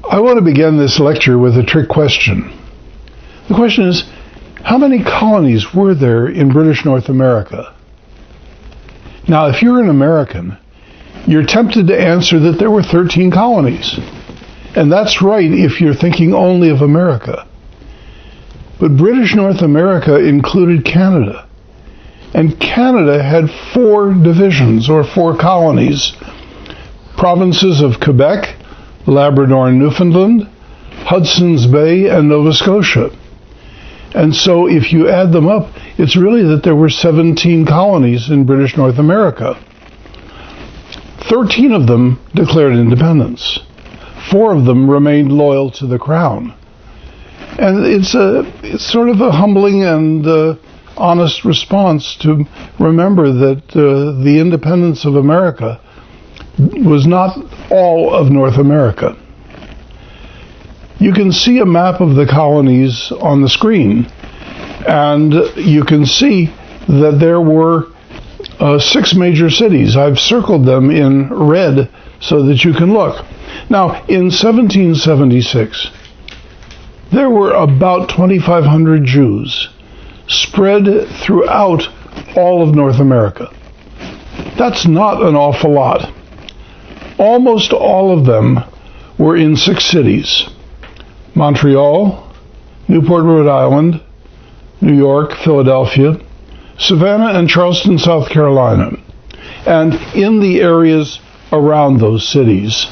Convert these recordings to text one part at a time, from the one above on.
I want to begin this lecture with a trick question. The question is, how many colonies were there in British North America? Now, if you're an American, you're tempted to answer that there were 13 colonies. And that's right if you're thinking only of America. But British North America included Canada. And Canada had 4 divisions, or 4 colonies. Provinces of Quebec, Labrador and Newfoundland, Hudson's Bay, and Nova Scotia. And so if you add them up, it's really that there were 17 colonies in British North America. 13 of them declared independence. 4 of them remained loyal to the crown. And it's sort of a humbling and honest response to remember that the independence of America was not all of North America. You can see a map of the colonies on the screen, and you can see that there were 6 major cities. I've circled them in red so that you can look. Now, in 1776, there were about 2,500 Jews spread throughout all of North America. That's not an awful lot. Almost all of them were in 6 cities: Montreal, Newport, Rhode Island, New York, Philadelphia, Savannah, and Charleston, South Carolina, and in the areas around those cities,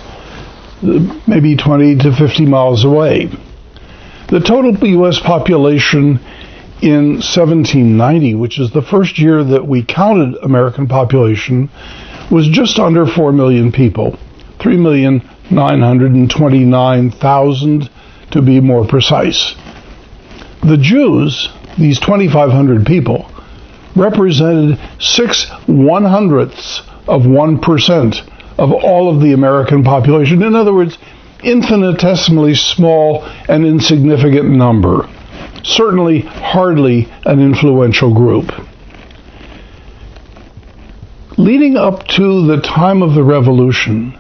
maybe 20 to 50 miles away. The total U.S. population in 1790, which is the first year that we counted American population, was just under 4 million people, 3,929,000 to be more precise. The Jews, these 2,500 people, represented 0.06% of all of the American population. In other words, infinitesimally small and insignificant number. Certainly hardly an influential group. Leading up to the time of the Revolution,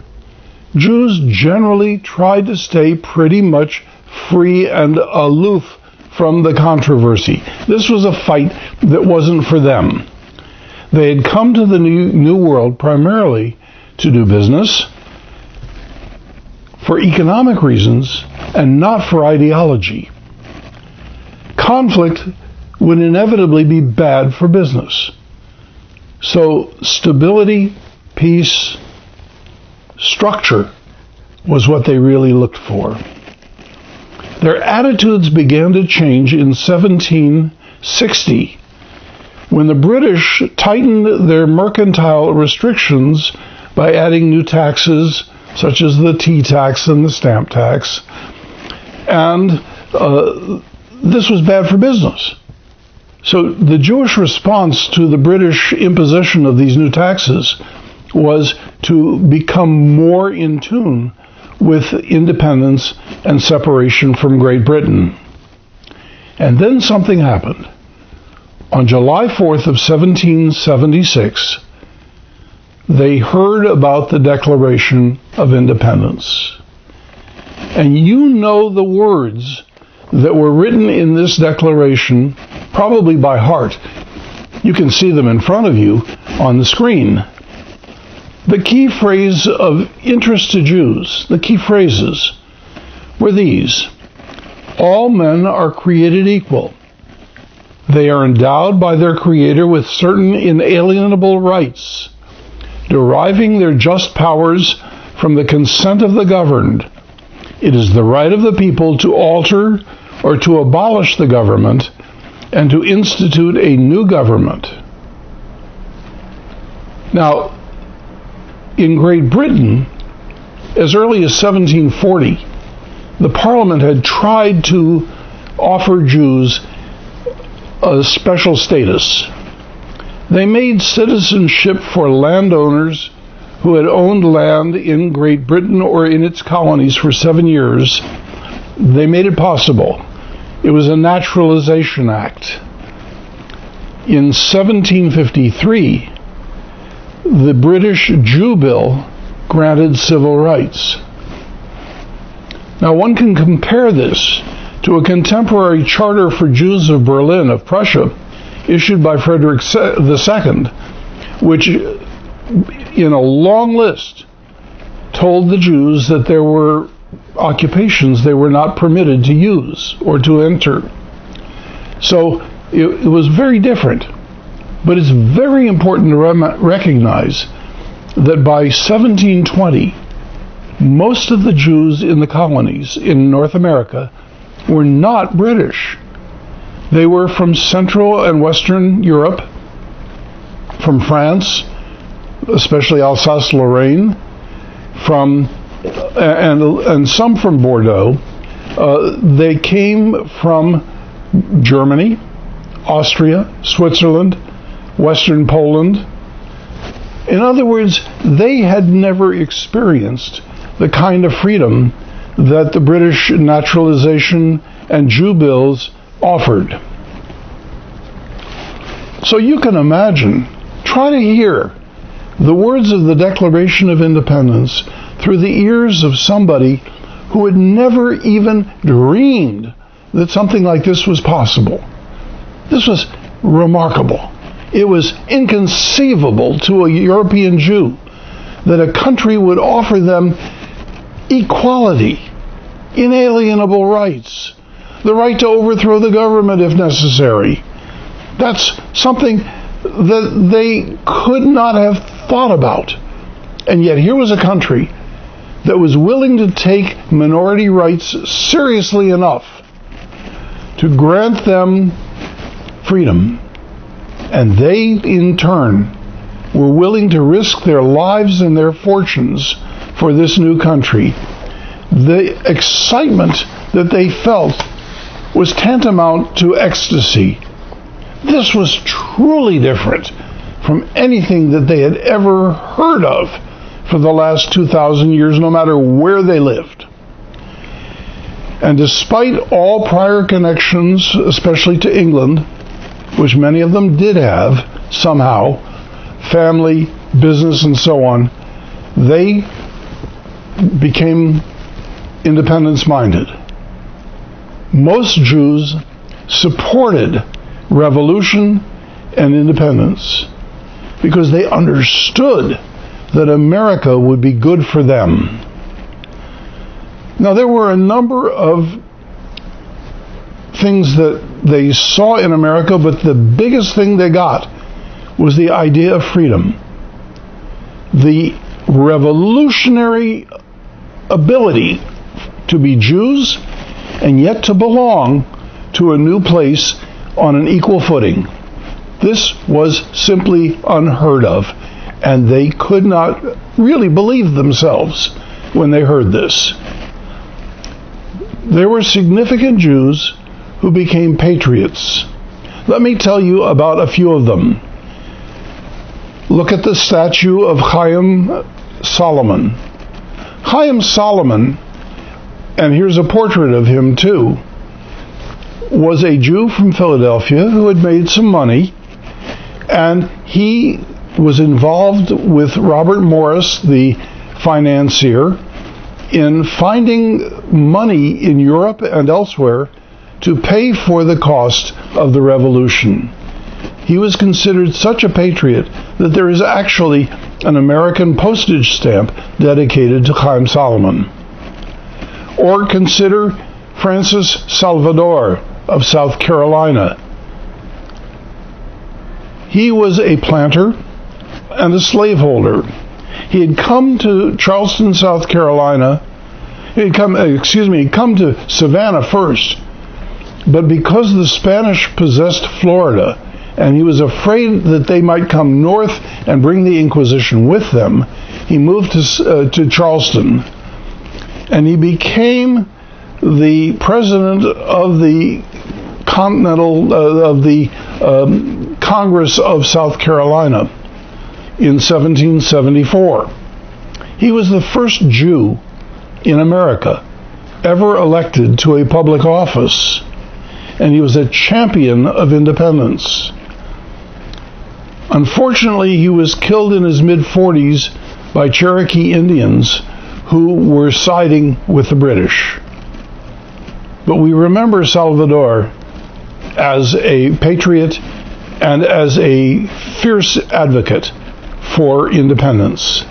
Jews generally tried to stay pretty much free and aloof from the controversy. This was a fight that wasn't for them. They had come to the New World primarily to do business, for economic reasons, and not for ideology. Conflict would inevitably be bad for business. So stability, peace, structure was what they really looked for. Their attitudes began to change in 1760 when the British tightened their mercantile restrictions by adding new taxes such as the tea tax and the stamp tax. And this was bad for business. So the Jewish response to the British imposition of these new taxes was to become more in tune with independence and separation from Great Britain. And then something happened. On July 4th of 1776, they heard about the Declaration of Independence. And you know the words that were written in this declaration probably by heart. You can see them in front of you on the screen. The key phrase of interest to Jews, the key phrases, were these: all men are created equal. They are endowed by their Creator with certain inalienable rights, deriving their just powers from the consent of the governed. It is the right of the people to alter or to abolish the government and to institute a new government. Now, in Great Britain, as early as 1740, the Parliament had tried to offer Jews a special status. They made citizenship for landowners who had owned land in Great Britain or in its colonies for 7 years. They made it possible. It was a naturalization act. In 1753, the British Jew Bill granted civil rights. Now, one can compare this to a contemporary charter for Jews of Berlin, of Prussia, issued by Frederick II, which, in a long list, told the Jews that there were occupations they were not permitted to use or to enter. So it was very different. But it's very important to recognize that by 1720, most of the Jews in the colonies in North America were not British. They were from Central and Western Europe, from France, especially Alsace-Lorraine, and some from Bordeaux. They came from Germany, Austria, Switzerland, Western Poland. In other words, they had never experienced the kind of freedom that the British naturalization and Jew bills offered. So you can imagine, try to hear the words of the Declaration of Independence through the ears of somebody who had never even dreamed that something like this was possible. This was remarkable. It was inconceivable to a European Jew that a country would offer them equality, inalienable rights, the right to overthrow the government if necessary. That's something that they could not have thought about. And yet here was a country that was willing to take minority rights seriously enough to grant them freedom. And they, in turn, were willing to risk their lives and their fortunes for this new country. The excitement that they felt was tantamount to ecstasy. This was truly different from anything that they had ever heard of for the last 2,000 years, no matter where they lived. And despite all prior connections, especially to England, which many of them did have somehow, family, business, and so on, they became independence-minded. Most Jews supported revolution and independence because they understood that America would be good for them. Now, there were a number of things that they saw in America, but the biggest thing they got was the idea of freedom. The revolutionary ability to be Jews and yet to belong to a new place on an equal footing. This was simply unheard of, and they could not really believe themselves when they heard this. There were significant Jews who became patriots. Let me tell you about a few of them. Look at the statue of Chaim Solomon. Chaim Solomon, and here's a portrait of him too, was a Jew from Philadelphia who had made some money, and he was involved with Robert Morris, the financier, in finding money in Europe and elsewhere to pay for the cost of the revolution. He was considered such a patriot that there is actually an American postage stamp dedicated to Chaim Solomon. Or consider Francis Salvador of South Carolina. He was a planter and a slaveholder. He had come to Charleston, South Carolina. He'd come to Savannah first, but because the Spanish possessed Florida, and he was afraid that they might come north and bring the Inquisition with them, he moved to Charleston, and he became the president of the Congress of South Carolina in 1774. He was the first Jew in America ever elected to a public office, and he was a champion of independence. Unfortunately, he was killed in his mid-40s by Cherokee Indians who were siding with the British. But we remember Salvador as a patriot and as a fierce advocate for independence.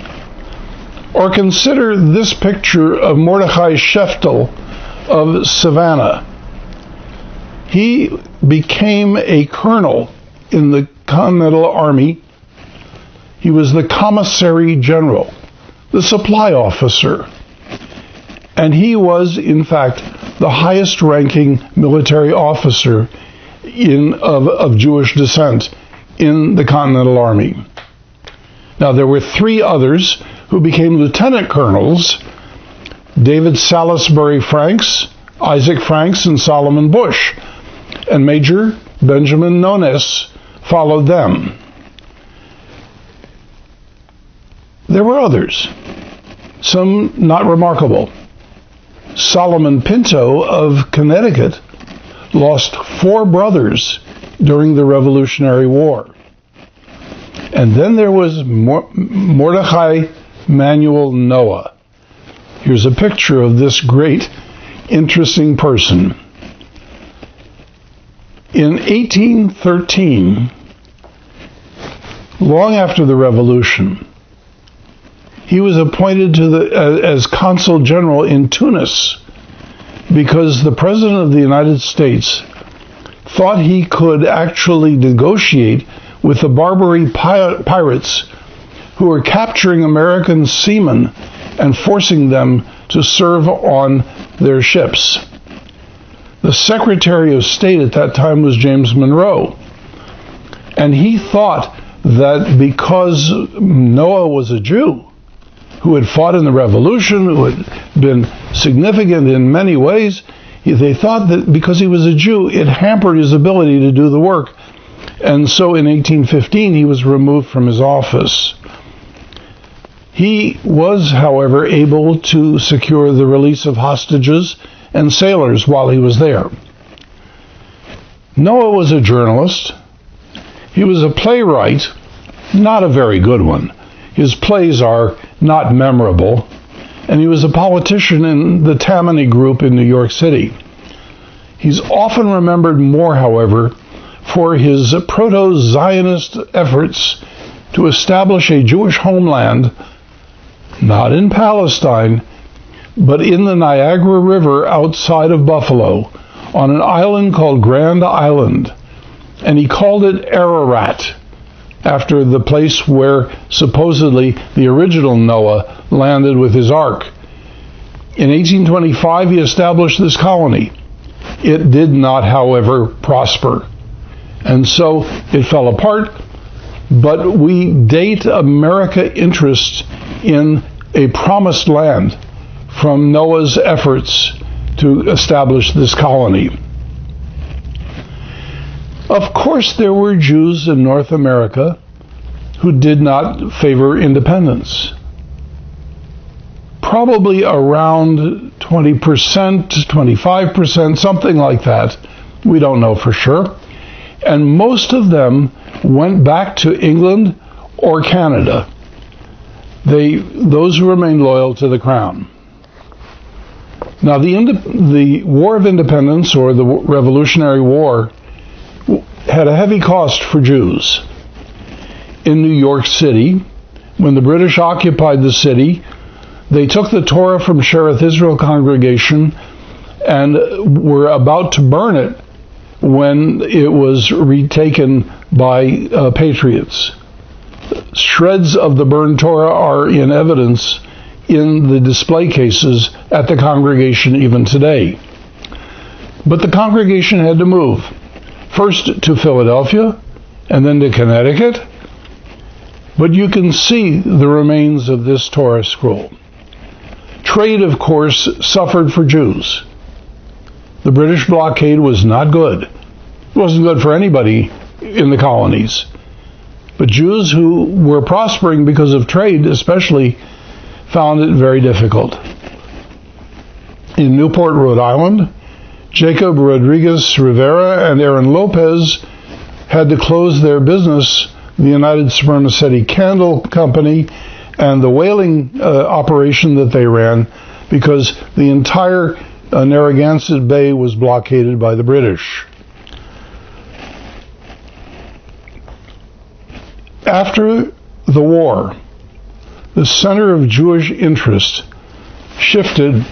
Or consider this picture of Mordechai Sheftel of Savannah. He became a colonel in the Continental Army. He was the commissary general, the supply officer, and he was, in fact, the highest ranking military officer of Jewish descent in the Continental Army. Now, there were three others who became lieutenant colonels: David Salisbury Franks, Isaac Franks, and Solomon Bush. And Major Benjamin Nones followed them. There were others, some not remarkable. Solomon Pinto of Connecticut lost 4 brothers during the Revolutionary War. And then there was Mordechai Manuel Noah. Here's a picture of this great, interesting person. In 1813, long after the Revolution, he was appointed as consul general in Tunis because the President of the United States thought he could actually negotiate with the Barbary pirates who were capturing American seamen and forcing them to serve on their ships. The Secretary of State at that time was James Monroe, and he thought that because Noah was a Jew who had fought in the Revolution, who had been significant in many ways, they thought that because he was a Jew, it hampered his ability to do the work. And so in 1815, he was removed from his office. He was, however, able to secure the release of hostages and sailors while he was there. Noah was a journalist. He was a playwright, not a very good one. His plays are not memorable. And he was a politician in the Tammany Group in New York City. He's often remembered more, however, for his proto-Zionist efforts to establish a Jewish homeland, not in Palestine, but in the Niagara River outside of Buffalo, on an island called Grand Island. And he called it Ararat, after the place where supposedly the original Noah landed with his ark. In 1825, he established this colony. It did not, however, prosper. And so it fell apart, but we date American interest in a promised land from Noah's efforts to establish this colony. Of course, there were Jews in North America who did not favor independence. Probably around 20%, 25%, something like that. We don't know for sure. And most of them went back to England or Canada. Those who remained loyal to the crown. Now, the War of Independence, or the Revolutionary War, had a heavy cost for Jews. In New York City, when the British occupied the city, they took the Torah from Shereth Israel congregation and were about to burn it when it was retaken by patriots. Shreds of the burned Torah are in evidence in the display cases at the congregation even today. But the congregation had to move, first to Philadelphia and then to Connecticut. But you can see the remains of this Torah scroll. Trade, of course, suffered for Jews. The British blockade was not good. It wasn't good for anybody in the colonies. But Jews who were prospering because of trade especially found it very difficult. In Newport, Rhode Island, Jacob Rodriguez Rivera and Aaron Lopez had to close their business, the United Spermaceti Candle Company, and the whaling operation that they ran, because the entire Narragansett Bay was blockaded by the British. After the war, the center of Jewish interest shifted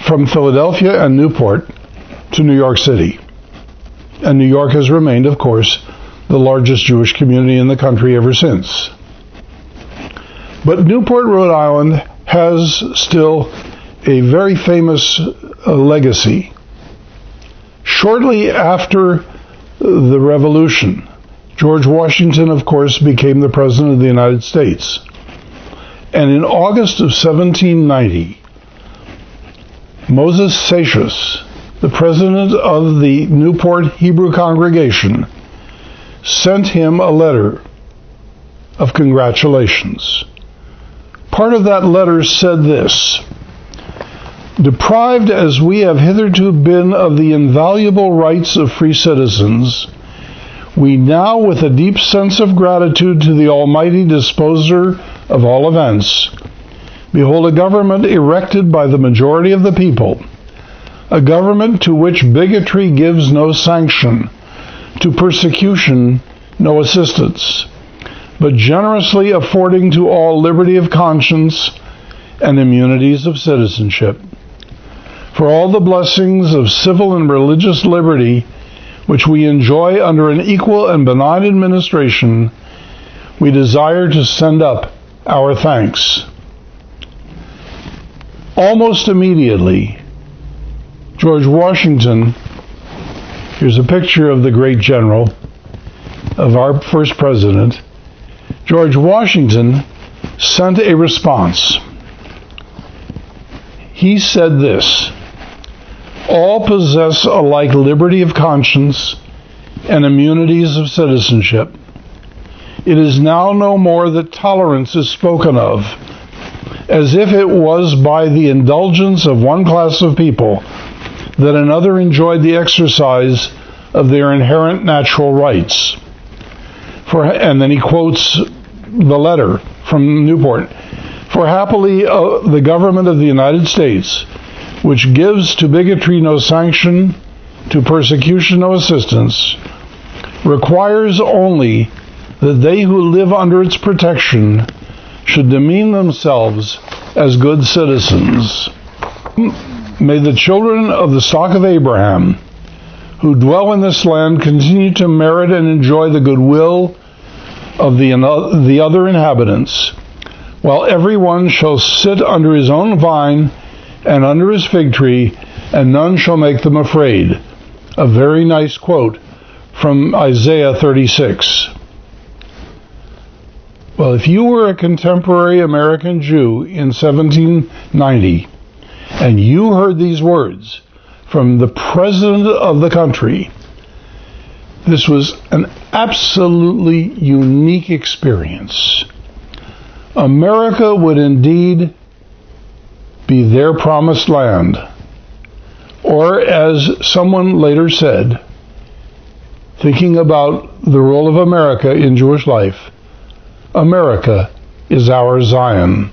from Philadelphia and Newport to New York City. And New York has remained, of course, the largest Jewish community in the country ever since. But Newport, Rhode Island has still a very famous legacy. Shortly after the Revolution, George Washington, of course, became the President of the United States. And in August of 1790, Moses Seixas, the president of the Newport Hebrew congregation, sent him a letter of congratulations. Part of that letter said this: "Deprived as we have hitherto been of the invaluable rights of free citizens, we now, with a deep sense of gratitude to the Almighty Disposer of all events, behold a government erected by the majority of the people, a government to which bigotry gives no sanction, to persecution no assistance, but generously affording to all liberty of conscience and immunities of citizenship. For all the blessings of civil and religious liberty which we enjoy under an equal and benign administration, we desire to send up our thanks." Almost immediately, George Washington, here's a picture of the great general, of our first president, George Washington sent a response. He said this: "All possess alike liberty of conscience and immunities of citizenship. It is now no more that tolerance is spoken of, as if it was by the indulgence of one class of people that another enjoyed the exercise of their inherent natural rights." And then he quotes the letter from Newport. "For happily the government of the United States, which gives to bigotry no sanction, to persecution no assistance, requires only that they who live under its protection should demean themselves as good citizens. May the children of the stock of Abraham, who dwell in this land, continue to merit and enjoy the goodwill of the other inhabitants, while everyone shall sit under his own vine and under his fig tree, and none shall make them afraid." A very nice quote from Isaiah 36. Well, if you were a contemporary American Jew in 1790, and you heard these words from the president of the country, this was an absolutely unique experience. America would indeed be their promised land. Or, as someone later said, thinking about the role of America in Jewish life, America is our Zion.